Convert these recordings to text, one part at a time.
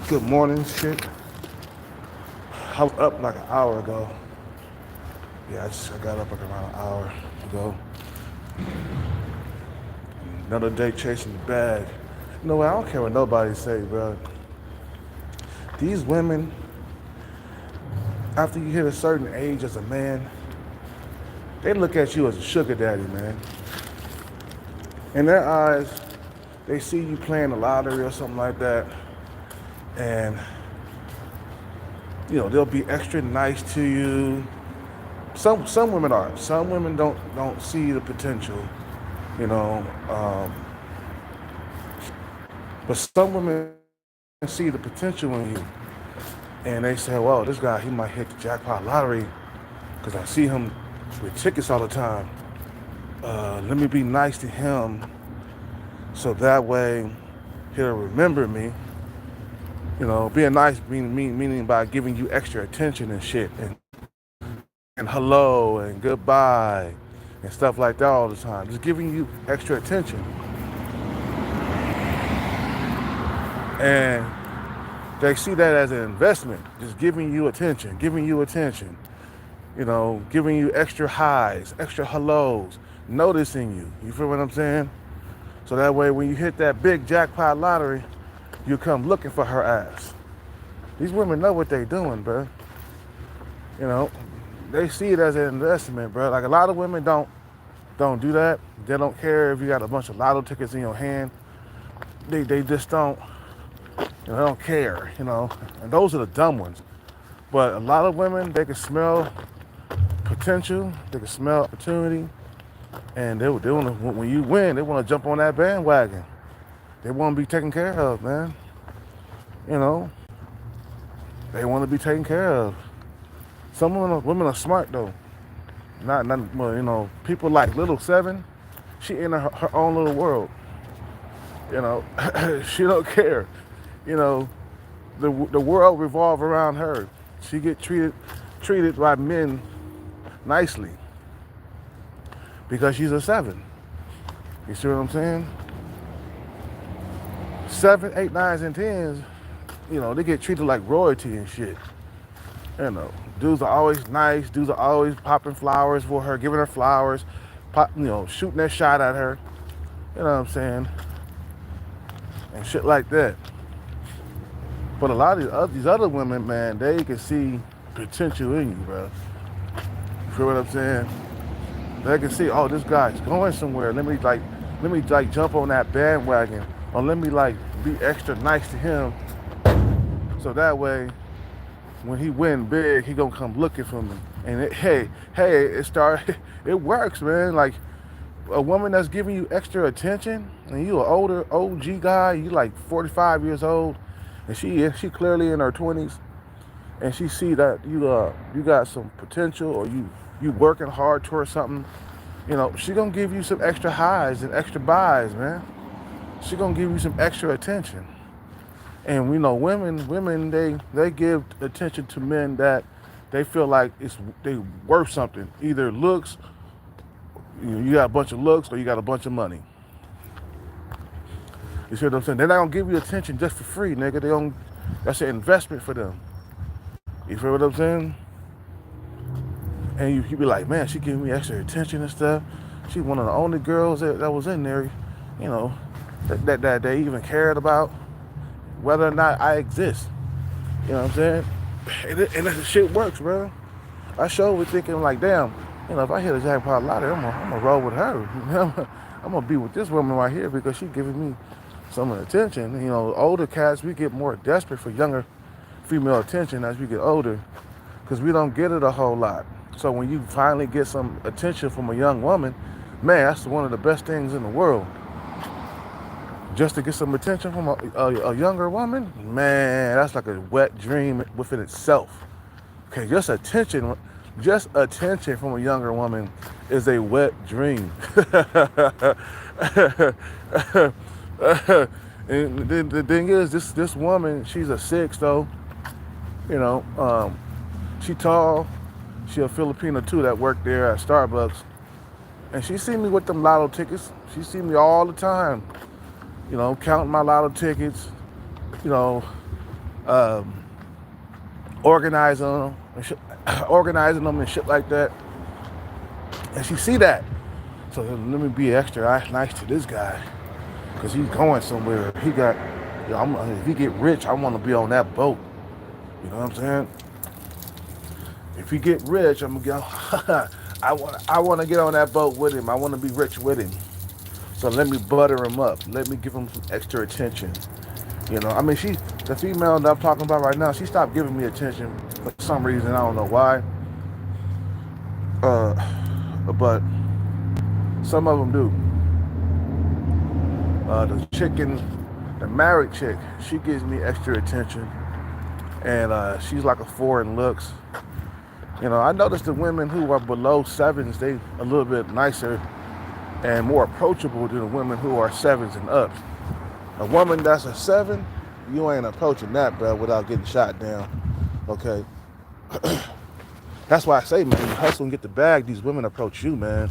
Good morning, shit. I was up like an hour ago. Yeah, I got up like around an hour ago. Another day chasing the bag. You know what? I don't care what nobody say, bro. These women, after you hit a certain age as a man, they look at you as a sugar daddy, man. In their eyes, they see you playing the lottery or something like that, and they'll be extra nice to you. Some women are. Some women don't see the potential, you know. But some women see the potential in you, and they say, "Well, this guy, he might hit the jackpot lottery because I see him with tickets all the time. Let me be nice to him, so that way he'll remember me." Being nice meaning by giving you extra attention and shit, and hello and goodbye and stuff like that all the time. Just giving you extra attention. And they see that as an investment, just giving you attention, giving you extra highs, extra hellos, noticing you. You feel what I'm saying? So that way when you hit that big jackpot lottery, you come looking for her ass. These women know what they doing, bro. They see it as an investment, bro. Like a lot of women don't do that. They don't care if you got a bunch of lotto tickets in your hand. They just don't. They don't care, and those are the dumb ones. But a lot of women, they can smell potential, they can smell opportunity, and they want to, when you win, they want to jump on that bandwagon. They want to be taken care of, man. They want to be taken care of. Some women are smart though. Not well, people like Little Seven. She in her own little world. She don't care. The world revolves around her. She get treated by men nicely because she's a 7. You see what I'm saying? 7, 8, 9s, and 10s, they get treated like royalty and shit. Dudes are always nice. Dudes are always popping flowers for her, giving her flowers, shooting that shot at her. You know what I'm saying? And shit like that. But a lot of these other women, man, they can see potential in you, bro. You feel what I'm saying? They can see, oh, this guy's going somewhere. Let me jump on that bandwagon, or let me be extra nice to him, so that way, when he win big, he gonna come looking for me. And it works, man. Like a woman that's giving you extra attention, and you an older OG guy, you like 45 years old. And she clearly in her 20s, and she see that you got some potential, or you working hard towards something. She gonna give you some extra highs and extra buys, man. She gonna give you some extra attention. And women they give attention to men that they feel like they worth something. Either looks, you got a bunch of looks, or you got a bunch of money. You see what I'm saying? They're not gonna give you attention just for free, nigga. That's an investment for them. You feel what I'm saying? And you be like, man, she giving me extra attention and stuff. She's one of the only girls that was in there, that they even cared about whether or not I exist. You know what I'm saying? And that shit works, bro. I sure was thinking like, damn, if I hit a jackpot lottery, I'm gonna roll with her. I'm gonna be with this woman right here because she's giving me some attention. Older cats, we get more desperate for younger female attention as we get older, because we don't get it a whole lot. So when you finally get some attention from a young woman, man, that's one of the best things in the world. Just to get some attention from a younger woman, man, that's like a wet dream within itself. Okay, just attention from a younger woman is a wet dream. And the thing is, this woman, she's a 6 though. She tall. She a Filipino too that worked there at Starbucks, and she see me with them lotto tickets. She see me all the time. Counting my lotto tickets. um, organizing them and shit, organizing them and shit like that. And she see that. So let me be extra nice to this guy because he's going somewhere. He got, you know, if he get rich, I want to be on that boat. You know what I'm saying? If he get rich, I'm gonna go. I want to get on that boat with him. I want to be rich with him. So let me butter him up. Let me give him some extra attention. You know, I mean, the female that I'm talking about right now, she stopped giving me attention for some reason. I don't know why. Uh, but some of them do. The married chick, she gives me extra attention, and she's like a 4 in looks. You know, I noticed the women who are below 7s, they a little bit nicer and more approachable than the women who are 7s and up. A woman that's a 7, you ain't approaching that, bro, without getting shot down. Okay. That's why I say, man, you hustle and get the bag, these women approach you, man.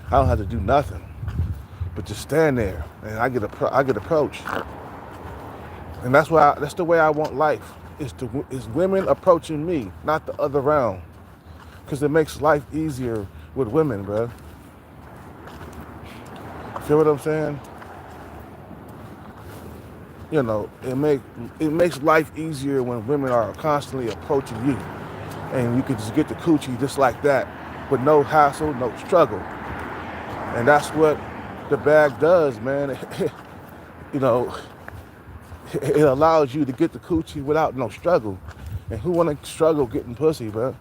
I don't have to do nothing but just stand there, and I get approached. And that's the way I want life. Is women approaching me, not the other round. Because it makes life easier with women, bro. Feel what I'm saying? You know, it makes life easier when women are constantly approaching you. And you can just get the coochie just like that with no hassle, no struggle. And that's what the bag does, man. You know, it allows you to get the coochie without no struggle. And who want to struggle getting pussy, bro?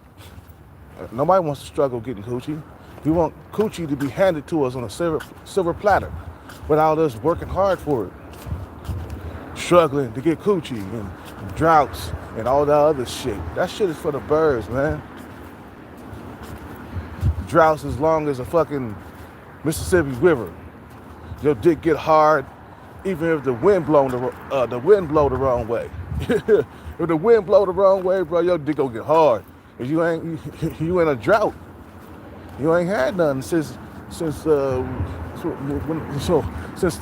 Nobody wants to struggle getting coochie. We want coochie to be handed to us on a silver platter without us working hard for it. Struggling to get coochie and droughts and all that other shit. That shit is for the birds, man. Droughts as long as a fucking Mississippi River. Your dick get hard even if the wind blow the wrong way. If the wind blow the wrong way, bro, your dick gonna get hard. If you in a drought. You ain't had nothing since the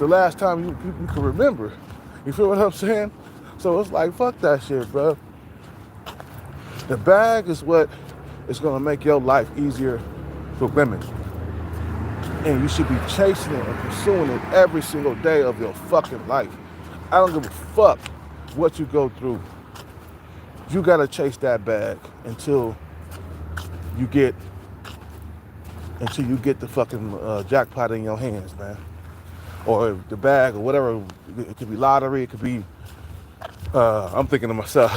last time you can remember. You feel what I'm saying? So it's like, fuck that shit, bro. The bag is what is gonna make your life easier for women. And you should be chasing it and pursuing it every single day of your fucking life. I don't give a fuck what you go through. You gotta chase that bag until you get the fucking jackpot in your hands, man. Or the bag or whatever. It could be lottery, it could be, I'm thinking to myself,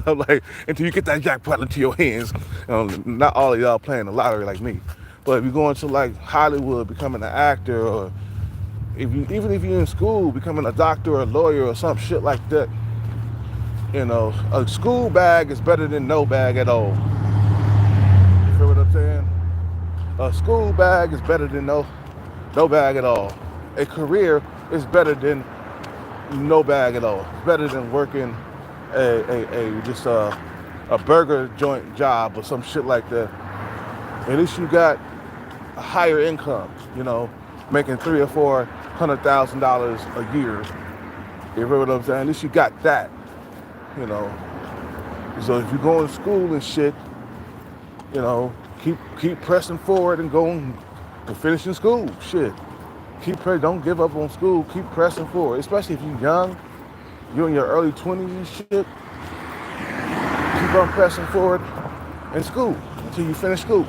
like, until you get that jackpot into your hands. Not all of y'all playing the lottery like me. But if you're going to like Hollywood, becoming an actor, or even if you're in school, becoming a doctor or a lawyer or some shit like that, you know, a school bag is better than no bag at all. You feel what I'm saying? A school bag is better than no bag at all. A career is better than no bag at all. It's better than working a burger joint job or some shit like that. At least you got a higher income, you know, making $300,000 or $400,000 a year. You feel what I'm saying? At least you got that, you know. So if you go to school and shit, you know, keep pressing forward and going and finishing school. Shit. Don't give up on school. Keep pressing forward. Especially if you're young, you're in your early 20s and shit. Keep on pressing forward in school until you finish school.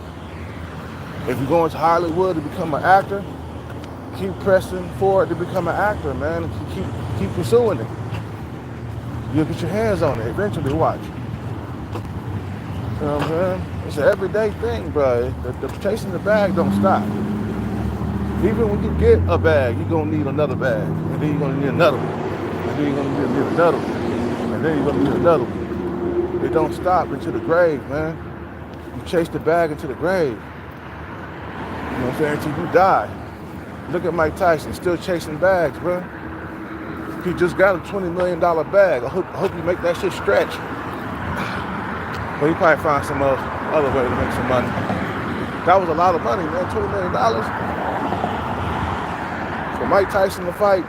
If you're going to Hollywood to become an actor, keep pressing forward to become an actor, man. Keep pursuing it. You'll get your hands on it eventually. Watch. You know what I'm saying? It's an everyday thing, bro. The chasing the bag don't stop. Even when you get a bag, you're going to need another bag. And then you're going to need another one. And then you're going to need another one. And then you're going to need another one. It don't stop into the grave, man. You chase the bag into the grave. You know what I'm saying? Until you die. Look at Mike Tyson, still chasing bags, bro. He just got a $20 million bag. I hope you make that shit stretch. Well, he probably find some other way to make some money. That was a lot of money, man. $20 million. For Mike Tyson to fight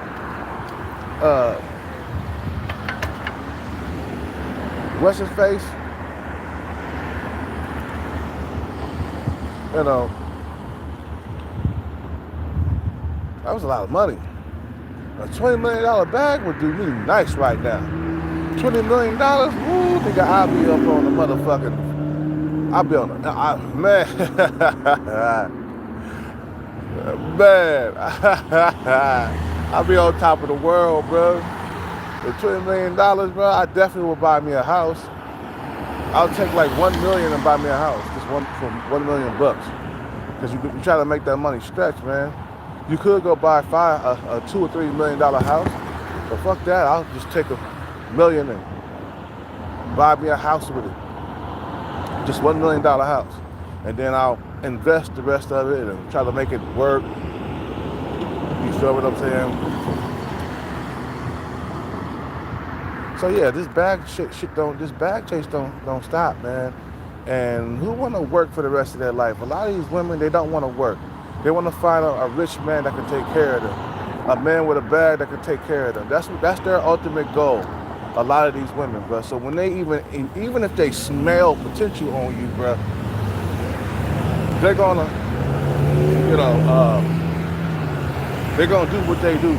what's his face? You know, that was a lot of money. A $20 million bag would do me nice right now. $20 million, woo, nigga, I'll be up on the motherfucking, I'll be on the, man. Man, I'll be on top of the world, bro. With $20 million, bro, I definitely will buy me a house. I'll take like $1 million and buy me a house, just for $1 million bucks. Because you try to make that money stretch, man. You could go buy a $2 or $3 million house, but fuck that. I'll just take $1 million and buy me a house with it. Just $1 million house. And then I'll invest the rest of it and try to make it work. You feel what I'm saying? So yeah, this bag chase don't stop, man. And who want to work for the rest of their life? A lot of these women, they don't want to work. They want to find a rich man that can take care of them, a man with a bag that can take care of them. That's their ultimate goal. A lot of these women, bro. So when they even if they smell potential on you, bro, they're gonna, they're gonna do what they do,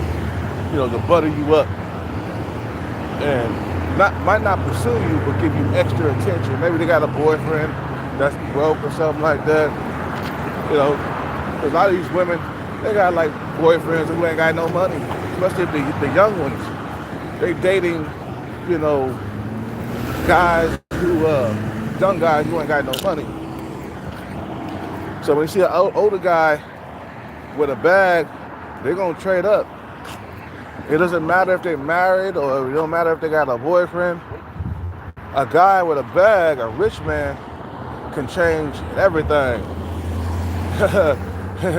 to butter you up, and might not pursue you, but give you extra attention. Maybe they got a boyfriend that's broke or something like that. A lot of these women, they got like boyfriends who ain't got no money, especially the young ones. They dating, guys young guys who ain't got no money. So when you see an older guy with a bag, they're gonna trade up. It doesn't matter if they're married or it don't matter if they got a boyfriend. A guy with a bag, a rich man, can change everything.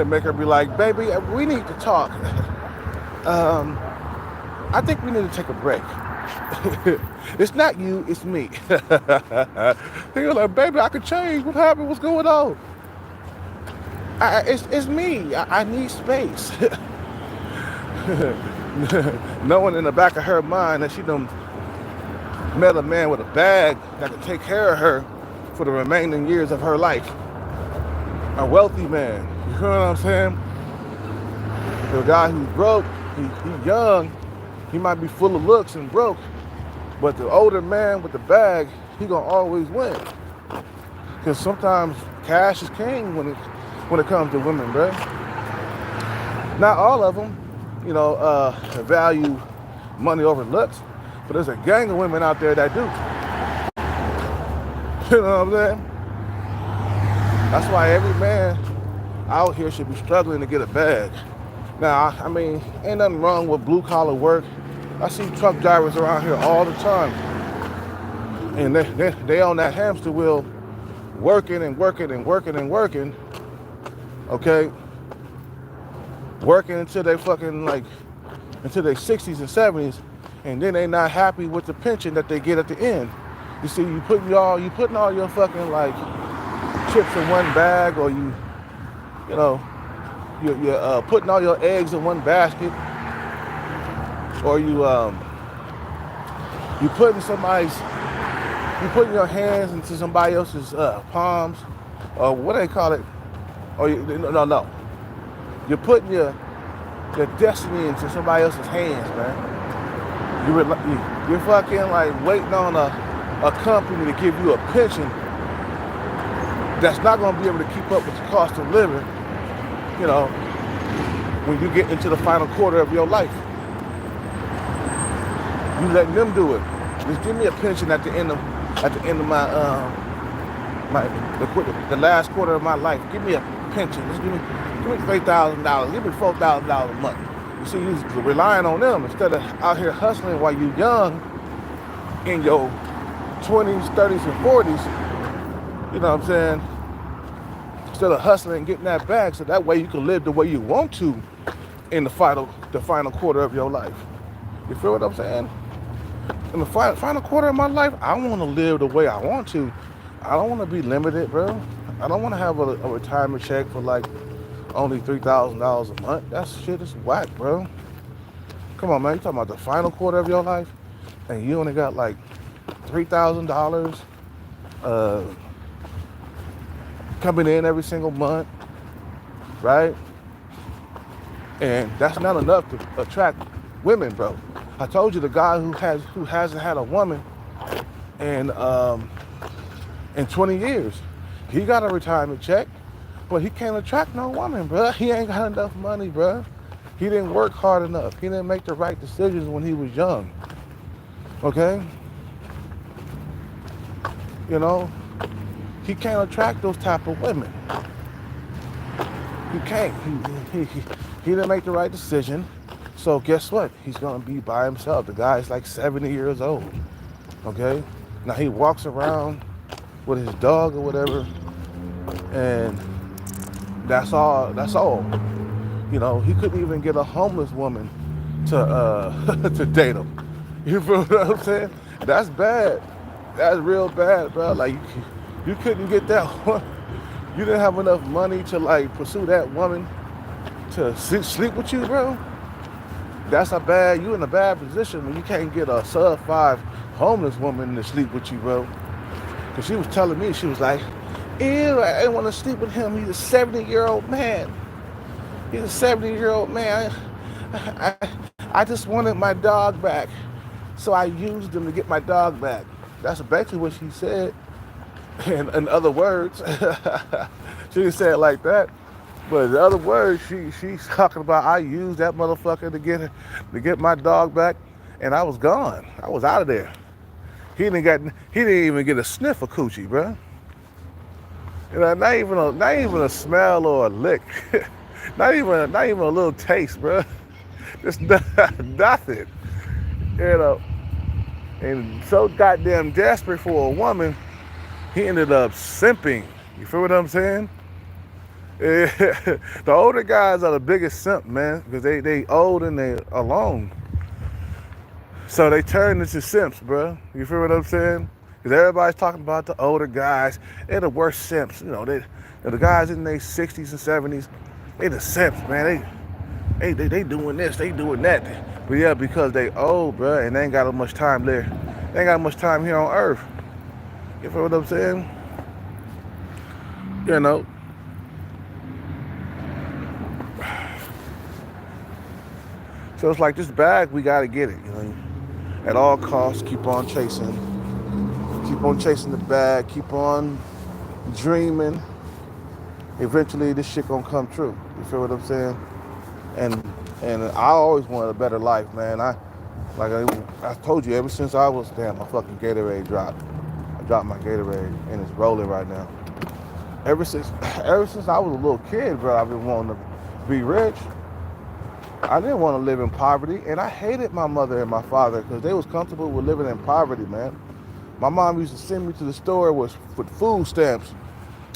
Make her be like, baby, we need to talk. I think we need to take a break. It's not you, it's me. You're like, baby, I could change. What happened? What's going on? It's me. I need space. Knowing in the back of her mind that she done met a man with a bag that could take care of her for the remaining years of her life. A wealthy man. You know what I'm saying? The guy who's broke, he's young, he might be full of looks and broke, but the older man with the bag, he gonna always win. Because sometimes cash is king when it comes to women, bro. Not all of them, value money over looks, but there's a gang of women out there that do. You know what I'm saying? That's why every man out here should be struggling to get a bag. Now, I mean, ain't nothing wrong with blue collar work. I see truck drivers around here all the time, and they on that hamster wheel, working and working and working and working. Okay, working until they until their 60s and 70s, and then they not happy with the pension that they get at the end. You see, you putting all your fucking like chips in one bag, or you're putting all your eggs in one basket, or you putting your hands into somebody else's palms, or what they call it, or no, you're putting your destiny into somebody else's hands, man. You're fucking like waiting on a company to give you a pension that's not going to be able to keep up with the cost of living, when you get into the final quarter of your life. You letting them do it. Just give me a pension at the end of my the last quarter of my life. Give me a pension. Just give me $3,000. Give me $4,000 a month. You see, you're relying on them instead of out here hustling while you're young, in your 20s, 30s, and 40s. You know what I'm saying? Instead of hustling and getting that bag, so that way you can live the way you want to in the final quarter of your life. You feel what I'm saying? In the final quarter of my life, I want to live the way I want to. I don't want to be limited, bro. I don't want to have a retirement check for like only $3,000 a month. That shit is whack, bro. Come on, man. You talking about the final quarter of your life, and you only got like $3,000 uh, coming in every single month, right? And that's not enough to attract women, bro. I told you the guy who hasn't had a woman in 20 years, he got a retirement check, but he can't attract no woman, bro. He ain't got enough money, bro. He didn't work hard enough. He didn't make the right decisions when he was young. Okay? You know, he can't attract those type of women. He can't. He didn't make the right decision. So guess what? He's gonna be by himself. The guy's like 70 years old. Okay? Now he walks around with his dog or whatever, and that's all. You know, he couldn't even get a homeless woman to to date him. You feel what I'm saying? That's bad. That's real bad, bro. Like you couldn't get that one. You didn't have enough money to like pursue that woman to sleep with you, bro. You're in a bad position when you can't get a sub-5 homeless woman to sleep with you, bro. Cause she was telling me, she was like, ew, I didn't want to sleep with him. He's a 70-year-old man. He's a 70-year-old man. I just wanted my dog back. So I used him to get my dog back. That's basically what she said. In other words, she didn't say it like that. But in other words, she's talking about I used that motherfucker to get my dog back, and I was gone. I was out of there. He didn't even get a sniff of coochie, bro. You know, not even a smell or a lick. not even a little taste, bro. Just nothing. You know. And so goddamn desperate for a woman, he ended up simping. You feel what I'm saying? The older guys are the biggest simp, man, because they old and they alone. So they turn into simps, bro. You feel what I'm saying? Because everybody's talking about the older guys. They're the worst simps. You know, the guys in their 60s and 70s, they the simps, man. They doing this, they doing that. But yeah, because they old, bro, and they ain't got much time there. They ain't got much time here on Earth. You feel what I'm saying? You know. So it's like this bag, we gotta get it, you know. At all costs, keep on chasing the bag, keep on dreaming. Eventually this shit gonna come true. You feel what I'm saying? And I always wanted a better life, man. I told you, ever since I was, my fucking Gatorade dropped. I dropped my Gatorade and it's rolling right now. Ever since I was a little kid, bro, I've been wanting to be rich. I didn't want to live in poverty, and I hated my mother and my father because they was comfortable with living in poverty, man. My mom used to send me to the store with food stamps,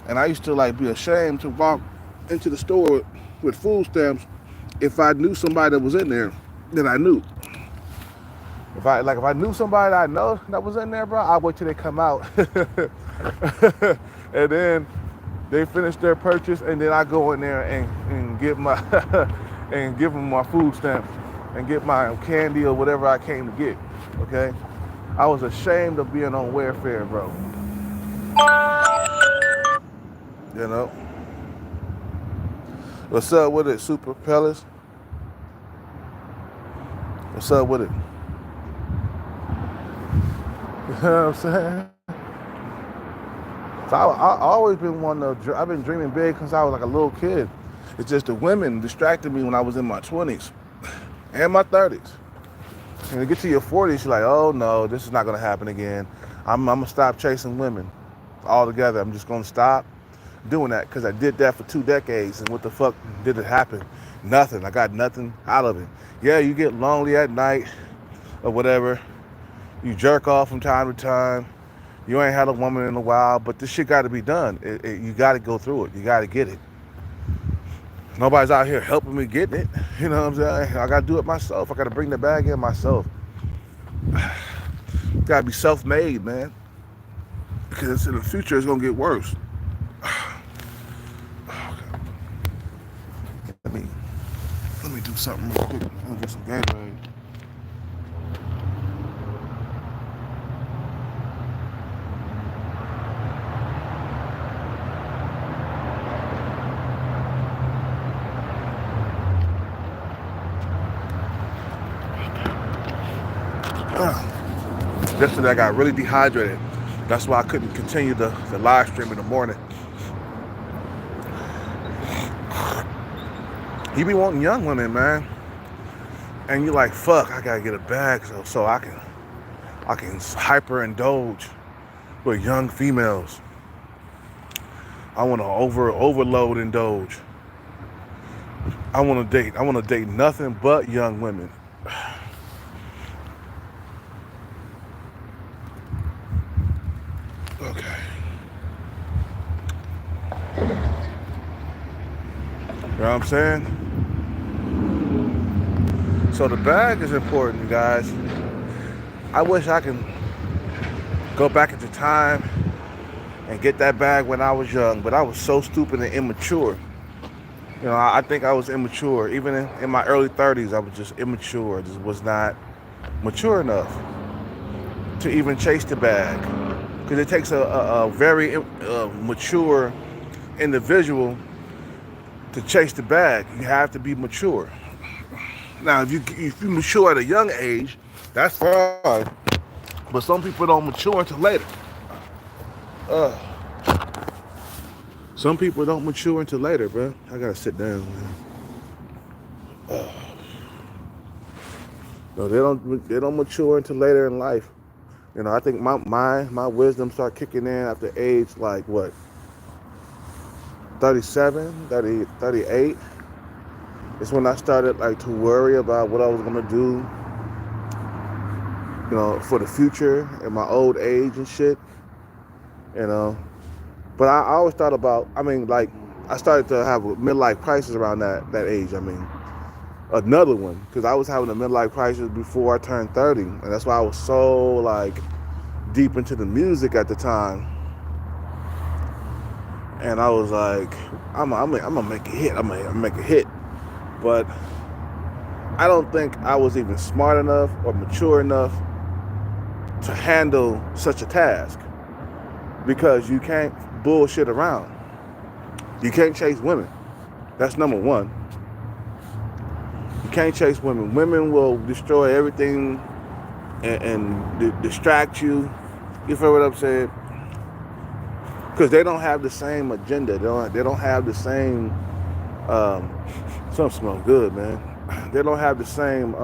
and I used to like be ashamed to walk into the store with food stamps if I knew somebody that was in there that I knew. If I knew somebody that I know that was in there, bro, I'd wait till they come out. And then they finish their purchase, and then I go in there and get my and give them my food stamps and get my candy or whatever I came to get. Okay, I was ashamed of being on welfare, bro. You know. What's up with it, Super Pellis? What's up with it? You know what I'm saying? So I always been I've been dreaming big since I was like a little kid. It's just the women distracted me when I was in my 20s and my 30s. And you get to your 40s, you're like, oh no, this is not gonna happen again. I'm gonna stop chasing women altogether. I'm just gonna stop doing that because I did that for 2 decades, and what the fuck did it happen? Nothing. I got nothing out of it. Yeah, you get lonely at night or whatever. You jerk off from time to time. You ain't had a woman in a while, but this shit got to be done. You got to go through it. You got to get it. Nobody's out here helping me get it. You know what I'm saying? I got to do it myself. I got to bring the bag in myself. Got to be self-made, man. Because in the future, it's going to get worse. Let me do something real quick. I'm going to get some Gatorade. Yesterday I got really dehydrated. That's why I couldn't continue the live stream in the morning. You be wanting young women, man, and you like, fuck, I gotta get a bag so I can hyper indulge with young females. I want to overload indulge. I want to date nothing but young women. Okay. You know what I'm saying? So the bag is important, guys. I wish I can go back into time and get that bag when I was young, but I was so stupid and immature. You know, I think I was immature. Even in my early 30s, I was just immature. I just was not mature enough to even chase the bag. Because it takes a very mature individual to chase the bag. You have to be mature. Now, if you mature at a young age, that's fine. But some people don't mature until later. Some people don't mature until later, bro. I gotta sit down, man. No, they don't mature until later in life. You know, I think my wisdom started kicking in after age like what? 37, 30, 38. It's when I started like to worry about what I was gonna do, you know, for the future in my old age and shit. You know. But I always thought about, like, I started to have a midlife crisis around that age. Another one, because I was having a midlife crisis before I turned 30. And that's why I was so, like, deep into the music at the time. And I was like, I'm gonna make a hit. I'm gonna make a hit. But I don't think I was even smart enough or mature enough to handle such a task. Because you can't bullshit around. You can't chase women. That's number one. You can't chase women. Women will destroy everything and distract you. You feel what I'm saying? Because they don't have the same agenda. They don't have the same. Something smells good, man. They don't have the same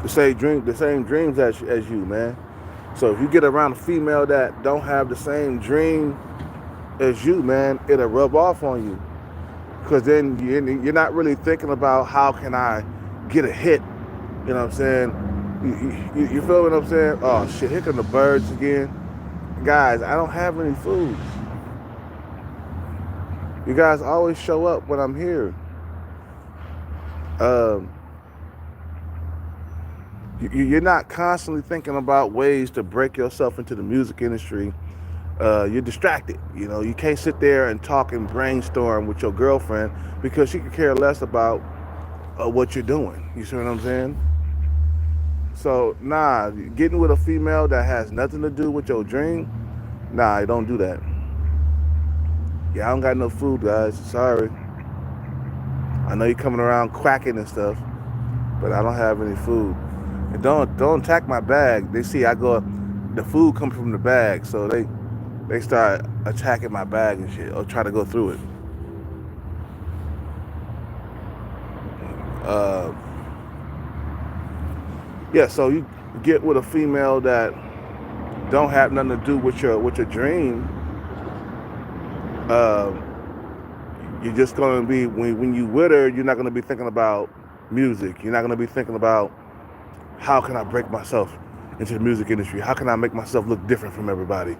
the same dreams as you, man. So if you get around a female that don't have the same dream as you, man, it'll rub off on you. Because then you're not really thinking about how can I get a hit. You know what I'm saying? You feel what I'm saying? Oh, shit, here come the birds again. Guys, I don't have any food. You guys always show up when I'm here. You're not constantly thinking about ways to break yourself into the music industry. You're distracted. You know, you can't sit there and talk and brainstorm with your girlfriend because she could care less about what you're doing. You see what I'm saying? So, nah, getting with a female that has nothing to do with your dream, nah, you don't do that. Yeah, I don't got no food, guys. Sorry. I know you're coming around quacking and stuff, but I don't have any food. And don't attack my bag. They see the food comes from the bag, so they start attacking my bag and shit, or try to go through it. Yeah, so you get with a female that don't have nothing to do with your dream. You're just gonna be when you with her, you're not gonna be thinking about music. You're not gonna be thinking about how can I break myself into the music industry? How can I make myself look different from everybody?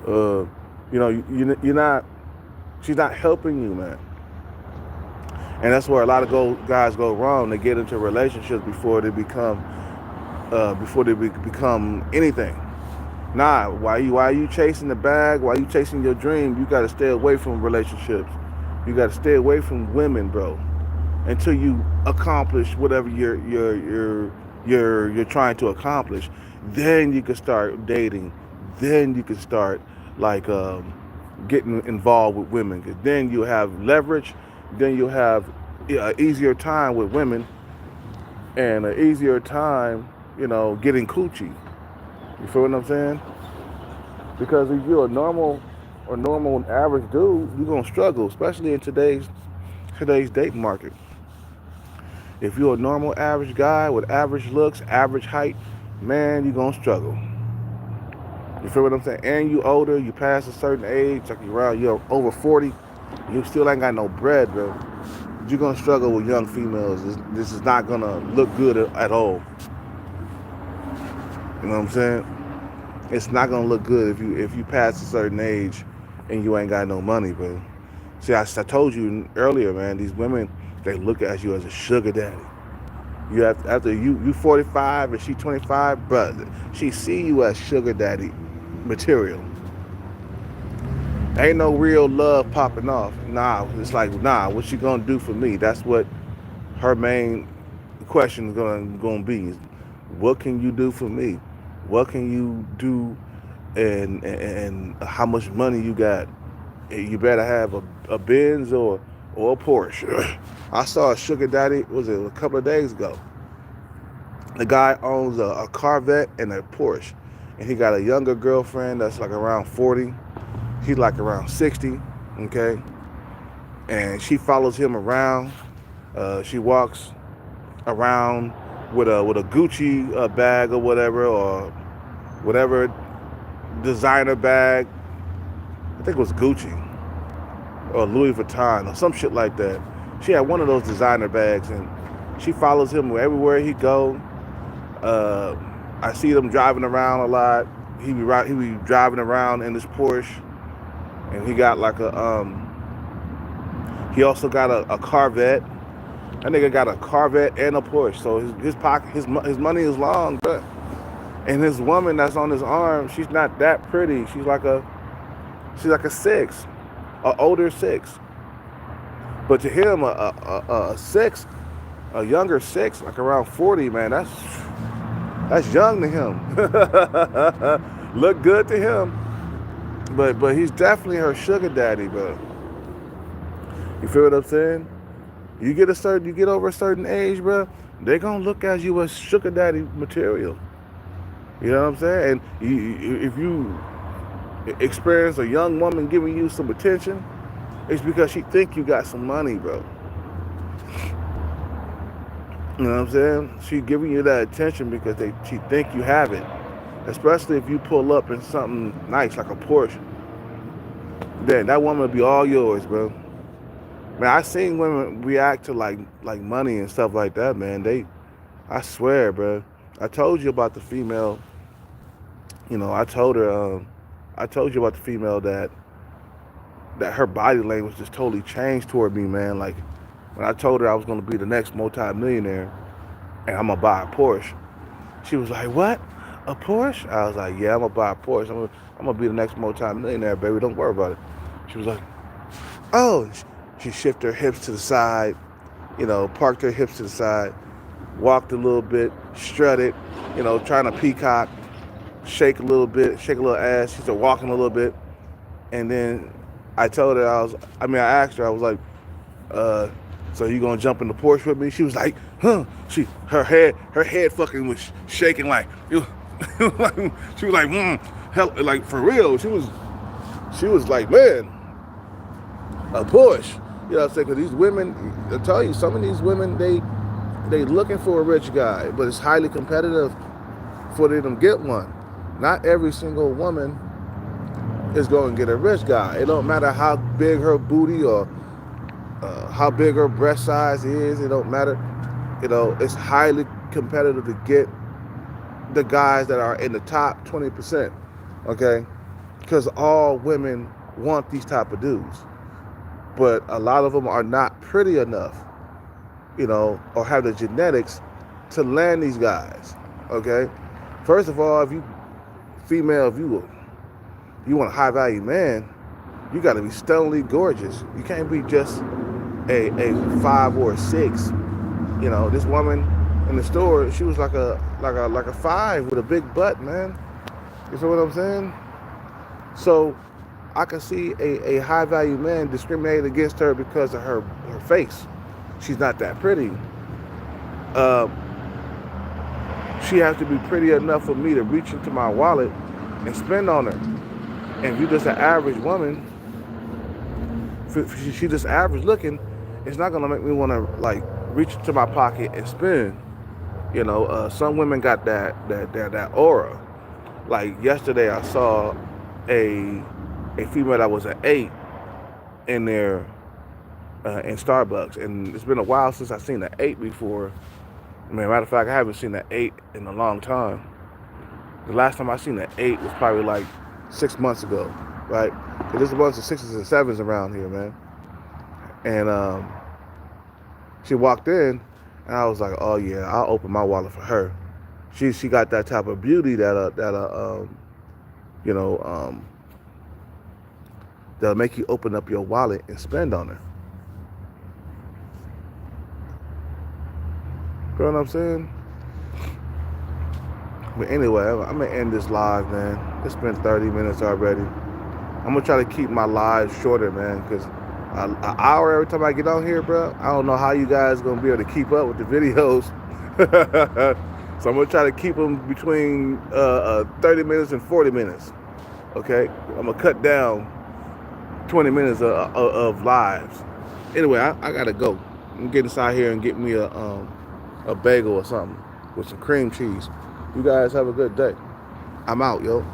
You know, you're not. She's not helping you, man. And that's where a lot of guys go wrong. They get into relationships before they become anything. Nah, why you chasing the bag? Why you chasing your dream? You got to stay away from relationships. You got to stay away from women, bro, until you accomplish whatever you're trying to accomplish. Then you can start dating. Then you can start like getting involved with women. 'Cause then you have leverage. Then you'll have an easier time with women and an easier time getting coochie. You feel what I'm saying? Because if you're a normal average dude, you're gonna struggle, especially in today's date market. If you're a normal average guy with average looks, average height, man, you're gonna struggle. You feel what I'm saying? And you older, you past a certain age, like you're over 40, you still ain't got no bread, bro. You're gonna struggle with young females. This is not gonna look good at all. You know what I'm saying? It's not gonna look good if you pass a certain age and you ain't got no money, bro. See, I told you earlier, man. These women, they look at you as a sugar daddy. You have after you 45 and she 25, brother. She see you as sugar daddy material. Ain't no real love popping off. Nah, it's like, nah, what you gonna do for me? That's what her main question is gonna be. What can you do for me? What can you do, and how much money you got? You better have a Benz or a Porsche. I saw a sugar daddy, was it a couple of days ago? The guy owns a Corvette and a Porsche, and he got a younger girlfriend that's like around 40. He's like around 60, okay? And she follows him around. She walks around with a Gucci bag or whatever designer bag. I think it was Gucci or Louis Vuitton or some shit like that. She had one of those designer bags, and she follows him everywhere he go. I see them driving around a lot. He be driving around in this Porsche, and he got like he also got a Corvette. That nigga got a Corvette and a Porsche, so his pocket, his money is long, but. And his woman that's on his arm, she's not that pretty. She's like a 6, an older 6. But to him, a 6, a younger 6, like around 40, man, that's young to him. Look good to him. But he's definitely her sugar daddy, bro. You feel what I'm saying? You get over a certain age, bro, they gonna look at you as sugar daddy material. You know what I'm saying? And if you experience a young woman giving you some attention, it's because she think you got some money, bro. You know what I'm saying? She giving you that attention because she think you have it. Especially if you pull up in something nice like a Porsche. Then that woman will be all yours, bro. Man, I seen women react to like money and stuff like that, man. I swear, bro. I told you about the female. I told you about the female that her body language just totally changed toward me, man. Like when I told her I was gonna be the next multi-millionaire and I'm gonna buy a Porsche, she was like, "What? A Porsche?" I was like, "Yeah, I'm gonna buy a Porsche. I'm gonna be the next multi-millionaire, baby. Don't worry about it." She was like, "Oh." She shifted her hips to the side, parked her hips to the side, walked a little bit, strutted, trying to peacock, shake a little bit, shake a little ass. She started walking a little bit. And then I told her, I asked her, I was like, so you gonna jump in the Porsche with me? She was like, huh. Her head fucking was shaking like, she was like, hell, like for real. She was like, man, a Porsche. You know what I'm saying? Because these women, I tell you, some of these women, they looking for a rich guy, but it's highly competitive for them to get one. Not every single woman is going to get a rich guy. It don't matter how big her booty or how big her breast size is. It don't matter. It's highly competitive to get the guys that are in the top 20%. Okay? Because all women want these type of dudes. But a lot of them are not pretty enough, or have the genetics to land these guys, okay? First of all, if you want a high value man, you got to be stunningly gorgeous. You can't be just a 5 or a 6. This woman in the store, she was like a 5 with a big butt, man. You feel what I'm saying? So I can see a high value man discriminate against her because of her face. She's not that pretty. she has to be pretty enough for me to reach into my wallet and spend on her. And if you're just an average woman, if she just average looking, it's not gonna make me want to like reach into my pocket and spend. You know, some women got that aura. Like yesterday, I saw a a female that was an 8 in there in Starbucks, and it's been a while since I've seen an 8 before. I mean, matter of fact, I haven't seen an 8 in a long time. The last time I seen an 8 was probably like 6 months ago, right? Because there's a bunch of 6s and 7s around here, man. And she walked in, and I was like, oh yeah, I'll open my wallet for her. She got that type of beauty you know that'll make you open up your wallet and spend on her. You know what I'm saying? But anyway, I'm gonna end this live, man. It's been 30 minutes already. I'm gonna try to keep my lives shorter, man, because an hour every time I get on here, bro. I don't know how you guys gonna be able to keep up with the videos. So I'm gonna try to keep them between 30 minutes and 40 minutes. Okay, I'm gonna cut down 20 minutes of lives. Anyway, I gotta go. I'm get inside here and get me a bagel or something with some cream cheese. You guys have a good day. I'm out, yo.